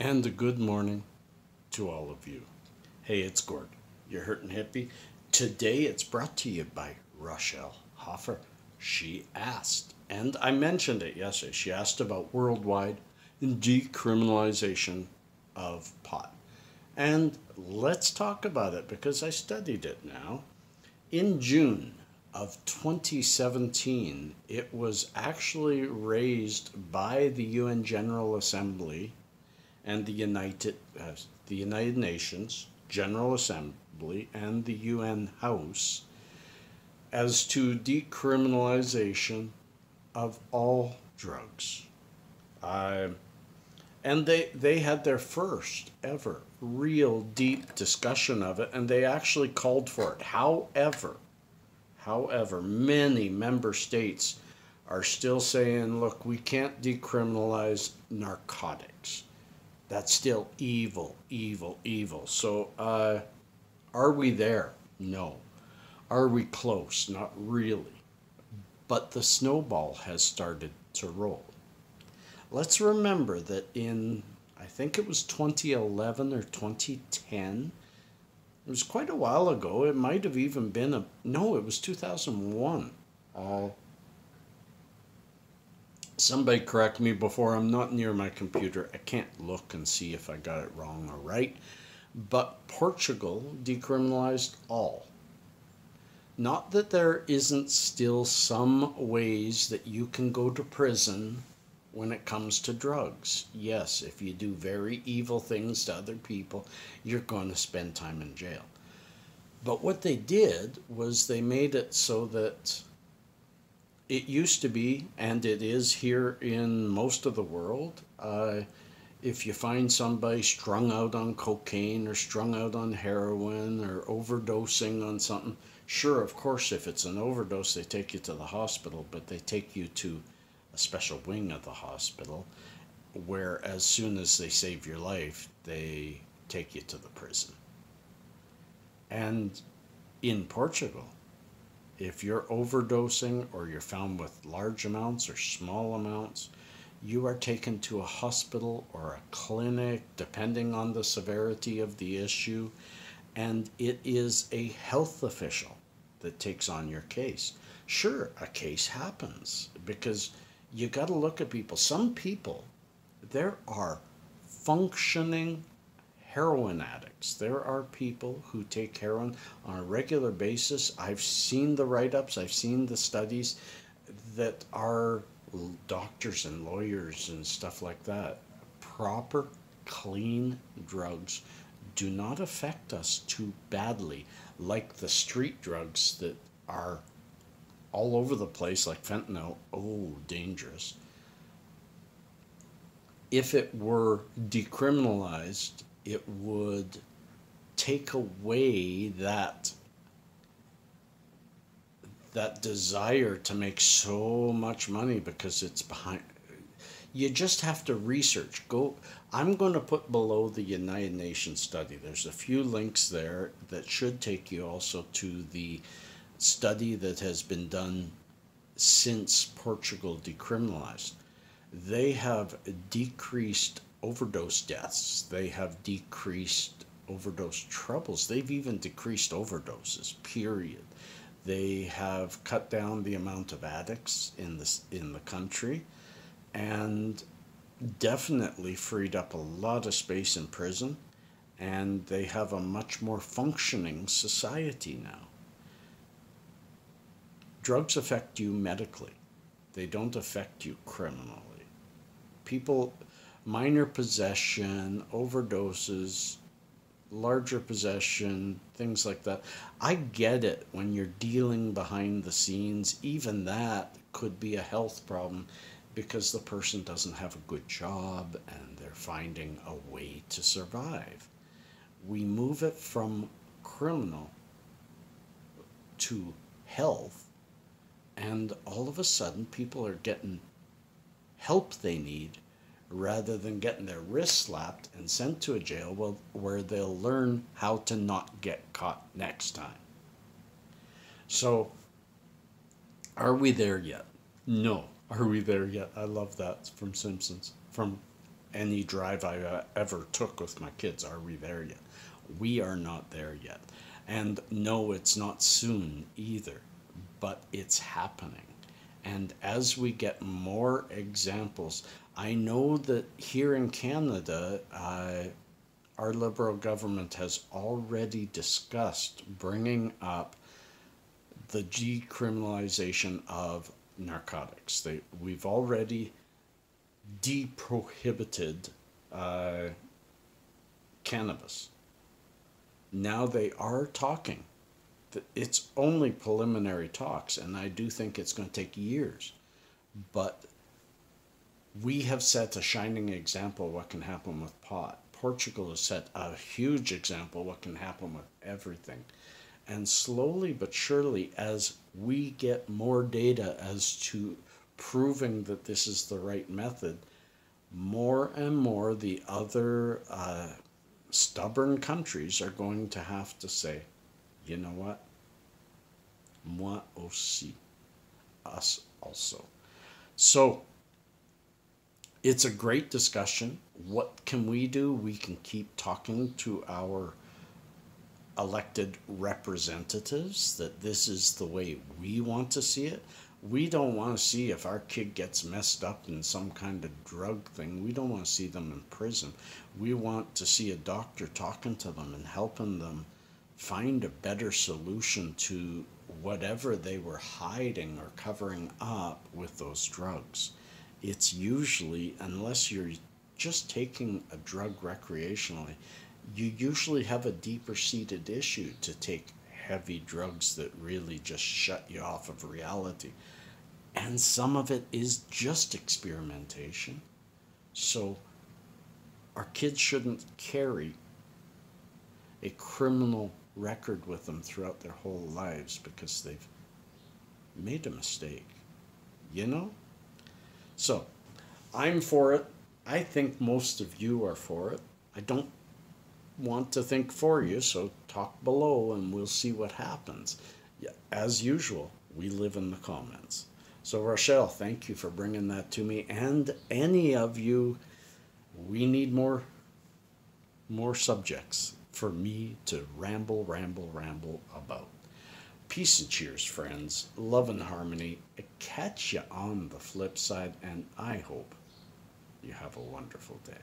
And a good morning to all of you. Hey, it's Gord, your hurtin' hippie. Today it's brought to you by Rochelle Hoffer. She asked, and I mentioned it yesterday, she asked about worldwide decriminalization of pot. And let's talk about it because I studied it now. In June of 2017, it was actually raised by the UN General Assembly and the United Nations General Assembly and the UN House as to decriminalization of all drugs. And they had their first ever real deep discussion of it, and they actually called for it. However, many member states are still saying, look, we can't decriminalize narcotics. That's still evil, evil, evil. So, are we there? No. Are we close? Not really. But the snowball has started to roll. Let's remember that I think it was 2011 or 2010. It was quite a while ago. It might have even been no, it was 2001. Somebody correct me before. I'm not near my computer. I can't look and see if I got it wrong or right. But Portugal decriminalized all. Not that there isn't still some ways that you can go to prison when it comes to drugs. Yes, if you do very evil things to other people, you're going to spend time in jail. But what they did was they made it so that it used to be, and it is here in most of the world, if you find somebody strung out on cocaine or strung out on heroin or overdosing on something, sure, of course, if it's an overdose, they take you to the hospital, but they take you to a special wing of the hospital where as soon as they save your life, they take you to the prison. And in Portugal, if you're overdosing or you're found with large amounts or small amounts, you are taken to a hospital or a clinic, depending on the severity of the issue, and it is a health official that takes on your case. Sure, a case happens because you got to look at people. Some people, there are functioning heroin addicts. There are people who take heroin on a regular basis. I've seen the write-ups, I've seen the studies that are doctors and lawyers and stuff like that. Proper, clean drugs do not affect us too badly like the street drugs that are all over the place, like fentanyl. Oh, dangerous. If it were decriminalized, it would take away that desire to make so much money because it's behind. You just have to research. I'm going to put below the United Nations study. There's a few links there that should take you also to the study that has been done since Portugal decriminalized. They have decreased overdose deaths. They have decreased overdose troubles. They've even decreased overdoses, period. They have cut down the amount of addicts in the country and definitely freed up a lot of space in prison, and they have a much more functioning society now. Drugs affect you medically. They don't affect you criminally. People, minor possession, overdoses, larger possession, things like that. I get it when you're dealing behind the scenes. Even that could be a health problem because the person doesn't have a good job and they're finding a way to survive. We move it from criminal to health, and all of a sudden people are getting help they need rather than getting their wrists slapped and sent to a jail where they'll learn how to not get caught next time. So, are we there yet? No. Are we there yet? I love that from Simpsons. From any drive I ever took with my kids. Are we there yet? We are not there yet. And no, it's not soon either, but it's happening. And as we get more examples, I know that here in Canada, our Liberal government has already discussed bringing up the decriminalization of narcotics. We've already deprohibited cannabis. Now they are talking. It's only preliminary talks, and I do think it's going to take years. But we have set a shining example of what can happen with pot. Portugal has set a huge example of what can happen with everything. And slowly but surely, as we get more data as to proving that this is the right method, more and more the other stubborn countries are going to have to say, you know what? Moi aussi. Us also. So, it's a great discussion. What can we do? We can keep talking to our elected representatives that this is the way we want to see it. We don't want to see if our kid gets messed up in some kind of drug thing. We don't want to see them in prison. We want to see a doctor talking to them and helping them find a better solution to whatever they were hiding or covering up with those drugs. It's usually, unless you're just taking a drug recreationally, you usually have a deeper seated issue to take heavy drugs that really just shut you off of reality. And some of it is just experimentation. So our kids shouldn't carry a criminal record with them throughout their whole lives because they've made a mistake. You know? So, I'm for it. I think most of you are for it. I don't want to think for you, so talk below and we'll see what happens. As usual, we live in the comments. So Rochelle, thank you for bringing that to me. And any of you, we need more subjects for me to ramble about. Peace and cheers, friends. Love and harmony. Catch you on the flip side, and I hope you have a wonderful day.